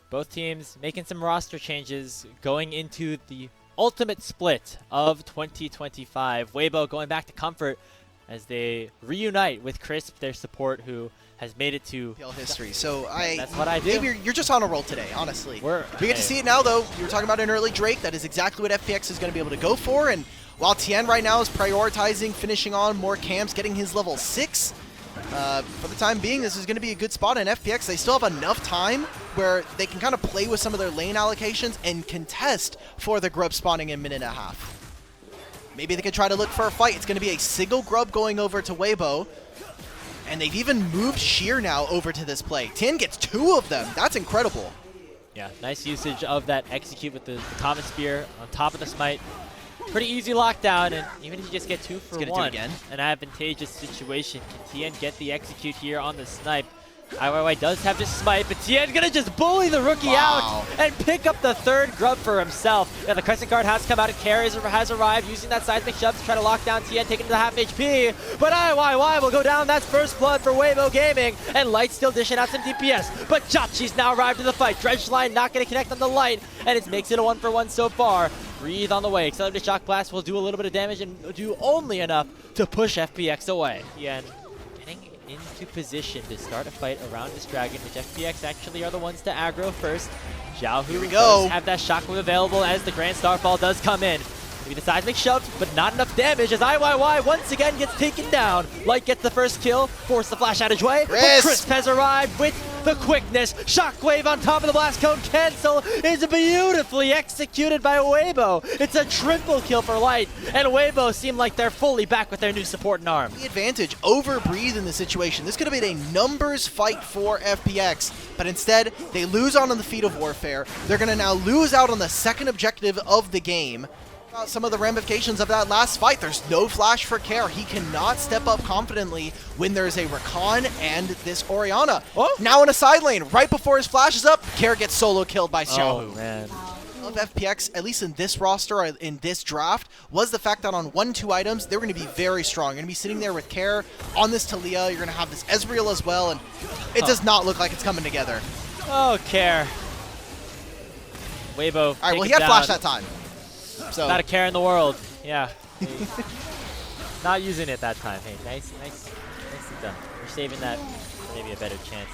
Both teams making some roster changes going into the ultimate split of 2025. Weibo going back to Comfort as they reunite with Crisp, their support, who has made it to FPL history. So that's what I do. Maybe you're just on a roll today, honestly. We get to see it now, though. You were talking about an early Drake. That is exactly what FPX is going to be able to go for. And while Tien right now is prioritizing finishing on more camps, getting his level 6, for the time being, this is going to be a good spot. And FPX, they still have enough time where they can kind of play with some of their lane allocations and contest for the grub spawning in a minute and a half. Maybe they could try to look for a fight. It's going to be a single grub going over to Weibo. And they've even moved Sheer now over to this play. Tien gets 2 of them. That's incredible. Yeah, nice usage of that execute with the Common Spear on top of the smite. Pretty easy lockdown, and even if you just get 2 for 1, do it again. An advantageous situation. Can Tien get the execute here on the snipe? IYY does have this smite, but Tien's gonna just bully the rookie out and pick up the 3rd grub for himself. Yeah, the Crescent Guard has come out and Carries has arrived, using that seismic shove to try to lock down Tien, taking him to half HP. But IYY will go down. That's first blood for Weibo Gaming, and Light still dishing out some DPS. But Jachi's now arrived to the fight. Dredge Line not gonna connect on the Light, and it makes it a 1-for-1 so far. Breathe on the way. Accelerated Shock Blast will do a little bit of damage and do only enough to push FPX away. Tien getting into position to start a fight around this dragon, which FPX actually are the ones to aggro first. Xiaohu does have that shockwave available as the Grand Starfall does come in. Maybe the seismic shoved, but not enough damage as IYY once again gets taken down. Light gets the first kill, force the flash out of Jue, but Crisp has arrived with the quickness. Shockwave on top of the blast cone cancel is beautifully executed by Weibo. It's a triple kill for Light, and Weibo seem like they're fully back with their new support and arm. The advantage, over-breathe in the situation. This could have been a numbers fight for FPX, but instead they lose out on the feat of warfare. They're going to now lose out on the second objective of the game. Some of the ramifications of that last fight. There's no flash for Care. He cannot step up confidently when there's a Rakan and this Orianna. Now in a side lane, right before his flash is up, Care gets solo killed by Xiaohu. Oh, man. Of FPX, at least in this roster, in this draft, was the fact that on 1-2 items, they were going to be very strong. You're going to be sitting there with Care on this Talia. You're going to have this Ezreal as well, and it does not look like it's coming together. Oh, Care. Weibo. All right, well, he had flash that time. So. Not a care in the world. Yeah. Not using it that time. Hey, nicely done. We're saving that for maybe a better chance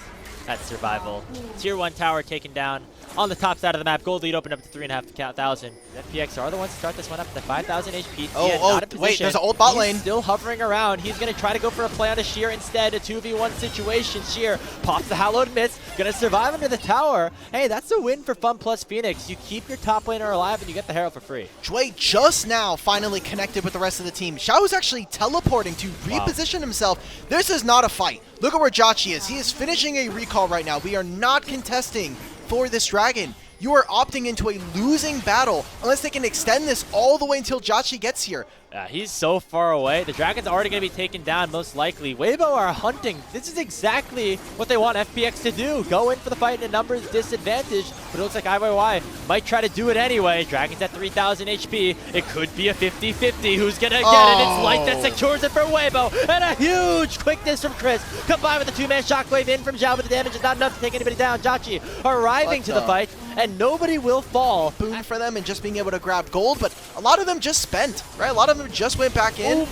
at survival. Tier 1 tower taken down on the top side of the map. Gold lead opened up to 3,500. FPX are the ones to start this one up to 5,000 HP. Wait, there's an old bot lane. He's still hovering around. He's going to try to go for a play on a Sheer instead. A 2v1 situation. Sheer pops the hallowed miss. Going to survive under the tower. Hey, that's a win for FunPlus Phoenix. You keep your top laner alive and you get the Herald for free. Jue just now finally connected with the rest of the team. Xiao is actually teleporting to reposition himself. This is not a fight. Look at where Jachi is. He is finishing a recall right now. We are not contesting for this dragon. You are opting into a losing battle unless they can extend this all the way until Jachi gets here. He's so far away. The dragon's already going to be taken down, most likely. Weibo are hunting. This is exactly what they want FPX to do. Go in for the fight in a numbers disadvantage, but it looks like IYY might try to do it anyway. Dragon's at 3,000 HP. It could be a 50-50. Who's going to get it? It's Light that secures it for Weibo. And a huge quickness from Chris. Combined with the 2-man shockwave in from Zhao, but the damage is not enough to take anybody down. Jachi arriving to the fight, and nobody will fall. Boon for them and just being able to grab gold, but a lot of them just spent, right? A lot of them just went back in. Ooh.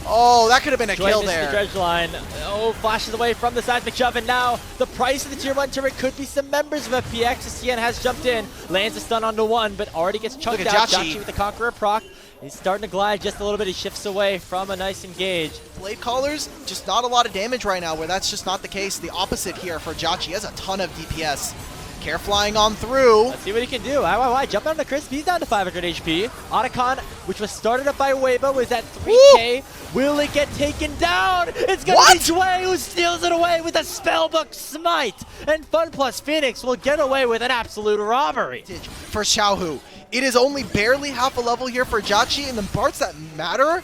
Oh, that could have been a kill there. The dredge line. Oh, flashes away from the seismic shove, and now the price of the tier 1 turret could be some members of FPX. Tien has jumped in, lands a stun onto one, but already gets chunked out. Jachi with the Conqueror proc. He's starting to glide just a little bit. He shifts away from a nice engage. Blade Callers, just not a lot of damage right now, where that's just not the case. The opposite here for Jachi. He has a ton of DPS. Care flying on through. Let's see what he can do. IYY jump on the Crisp. He's down to 500 HP. Otacon, which was started up by Weibo, is at 3K. Woo! Will it get taken down? It's going to be Jue who steals it away with a Spellbook Smite. And FunPlus Phoenix will get away with an absolute robbery. For Xiaohu, it is only barely half a level here for Jachi, and the parts that matter,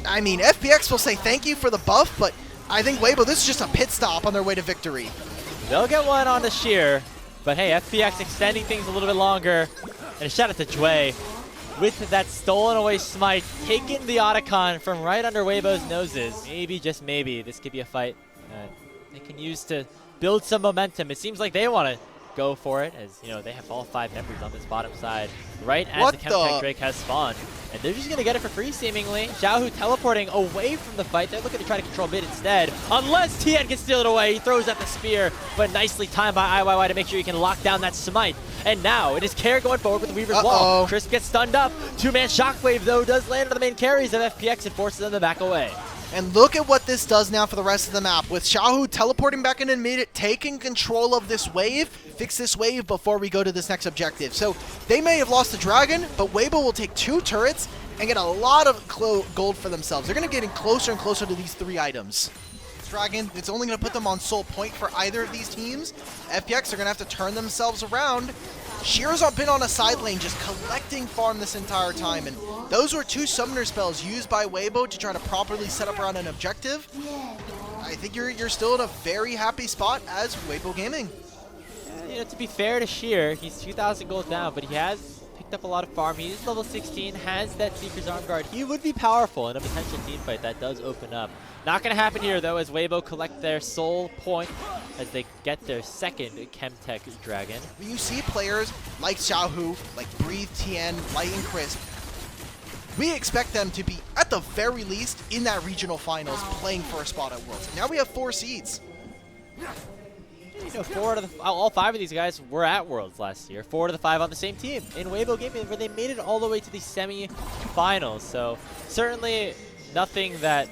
I mean, FPX will say thank you for the buff, but I think Weibo, this is just a pit stop on their way to victory. They'll get one on the Sheer. But hey, FPX extending things a little bit longer. And a shout out to Jue with that stolen away smite, taking the Otacon from right under Weibo's noses. Maybe, just maybe, this could be a fight they can use to build some momentum. It seems like they want to go for it, as you know they have all 5 members on this bottom side right as the Chemtech Drake has spawned. And they're just going to get it for free, seemingly. Xiaohu teleporting away from the fight. They're looking to try to control mid instead. Unless Tien can steal it away. He throws out the spear, but nicely timed by IYY to make sure he can lock down that smite. And now it is Care going forward with the Weaver's Wall. Crisp gets stunned up. 2-man Shockwave, though, does land on the main carries of FPX and forces them to back away. And look at what this does now for the rest of the map. With Xiaohu teleporting back into mid, taking control of this wave, fix this wave before we go to this next objective. So they may have lost the Dragon, but Weibo will take 2 turrets and get a lot of gold for themselves. They're going to get in closer and closer to these 3 items. Dragon, it's only going to put them on sole point for either of these teams. FPX are going to have to turn themselves around. Shear's been on a side lane just collecting farm this entire time, and those were 2 summoner spells used by Weibo to try to properly set up around an objective. I think you're still in a very happy spot as Weibo Gaming. Yeah, you know, to be fair to Shear, he's 2,000 gold down, but he has picked up a lot of farm. He is level 16, has that Seeker's Arm Guard. He would be powerful in a potential team fight that does open up. Not going to happen here, though, as Weibo collect their soul point as they get their second Chemtech Dragon. When you see players like Xiaohu, like Breathe, Tien, Light, and Crisp, we expect them to be, at the very least, in that regional finals playing for a spot at Worlds. Now we have 4 seeds. You know, all 5 of these guys were at Worlds last year. 4 out of the 5 on the same team in Weibo Gaming, where they made it all the way to the semi-finals. So certainly nothing that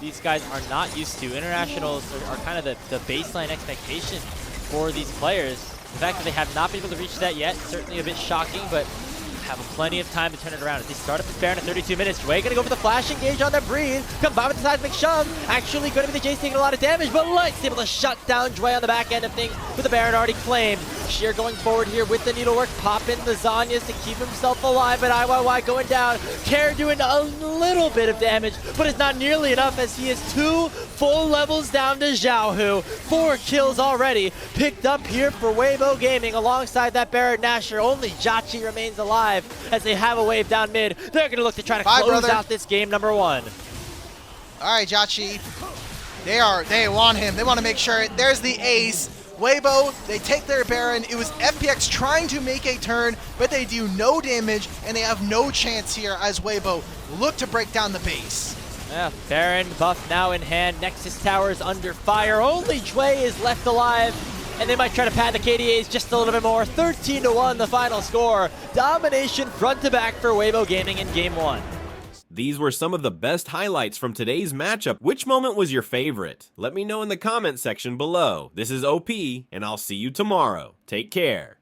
these guys are not used to. Internationals are kind of the baseline expectation for these players. The fact that they have not been able to reach that yet, certainly a bit shocking, but have plenty of time to turn it around. As they start up this Baron in 32 minutes, Dway gonna go for the flash engage on their Breathe. Combined with the seismic shove, actually gonna be the Jace taking a lot of damage, but Light's able to shut down Dway on the back end of things with the Baron already claimed. Sheer going forward here with the needlework, popping the Zanyas to keep himself alive, but IYY going down. Care doing a little bit of damage, but it's not nearly enough as he is 2 full levels down to Xiaohu. 4 kills already picked up here for Weibo Gaming alongside that Barrett Nasher. Only Jachi remains alive as they have a wave down mid. They're going to look to try to close out this game number 1. All right, Jachi. They want him. They want to make sure. There's the ace. Weibo, they take their Baron. It was FPX trying to make a turn, but they do no damage, and they have no chance here as Weibo look to break down the base. Yeah, Baron buff now in hand. Nexus Tower is under fire. Only Dway is left alive, and they might try to pad the KDAs just a little bit more. 13-1 the final score. Domination front to back for Weibo Gaming in game 1. These were some of the best highlights from today's matchup. Which moment was your favorite? Let me know in the comment section below. This is OP, and I'll see you tomorrow. Take care.